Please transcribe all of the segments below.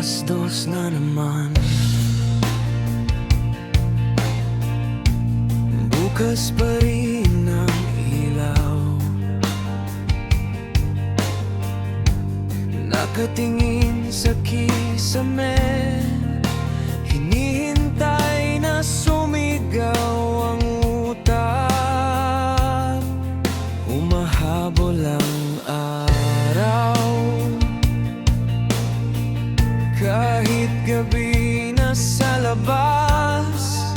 2:00 na naman. Bukas pa rin ang ilaw, nakatingin sa kisame, hinihintay na sumigaw ang utak. Humahabol ang araw, kahit gabi na sa labas.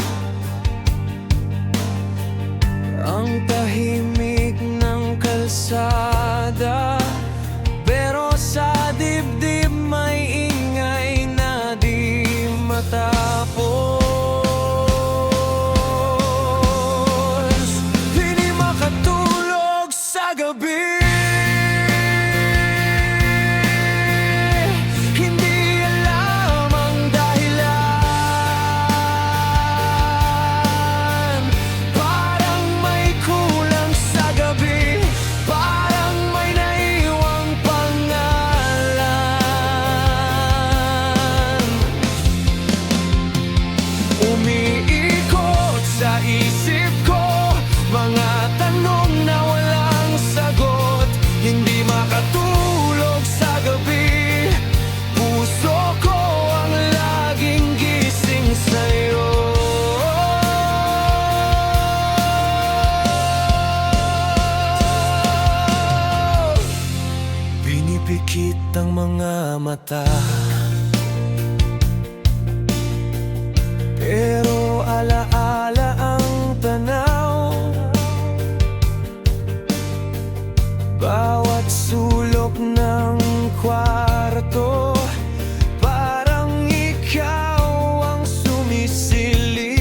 Ang tahimik ng kalsada, pero sa dibdib may ingay na di matapos. Hindi makatulog sa gabi, hindi alam ang dahilan. Parang may kulang sa gabi, parang may naiwang pangalan. Umiikot sa isip ko mga tanong na walang sagot. Hindi makatulog sa gabi, puso ko ang laging gising sa'yo. Pinipikit ang mga mata, pero alaala ang tanaw. Bawat sulok ng kwarto, parang ikaw ang sumisilip.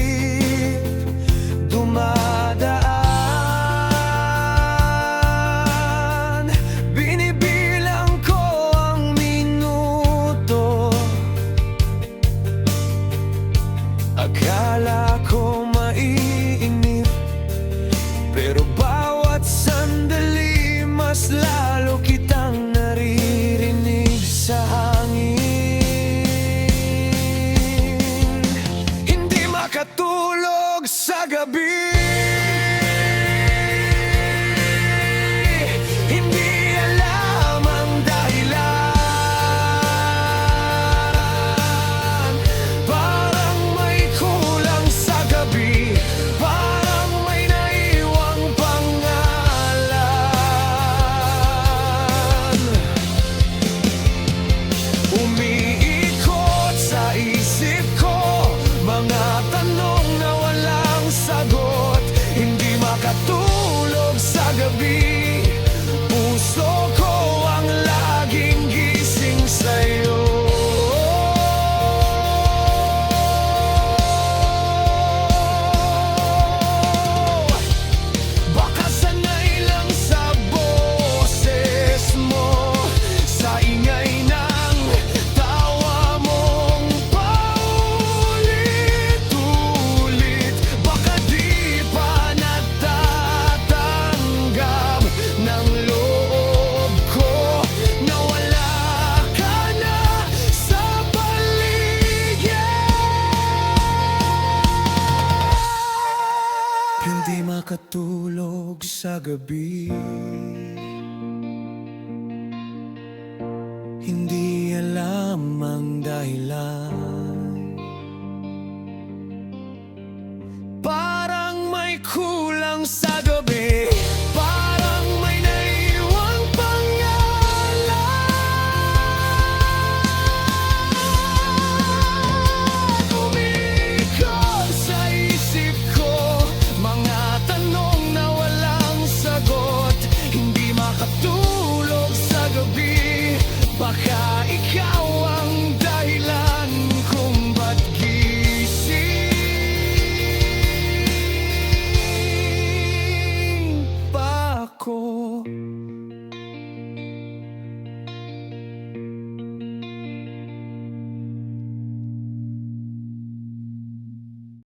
Dumadaan, binibilang ko ang minuto. Akala ko maiinip, pero bawat sandali mas lalo kitang naririnig sa hangin. Hindi makatulog sa gabi, hindi alam ang dahilan. Parang may kulang sa gabi, parang may naiwang pangalan. Umiikot sa isip ko mga tanong na walang sagot. Hindi makatulog sa gabi, puso ko ang laging gising sa'yo. Baka sanay lang sa boses mo, sa ingay ng tawa mong paulit-ulit. Baka di pa natatanggap ng loob ko na wala ka na sa paligid. Hindi makatulog sa gabi, hindi alam ang dahilan. Parang may kulang sa gabi,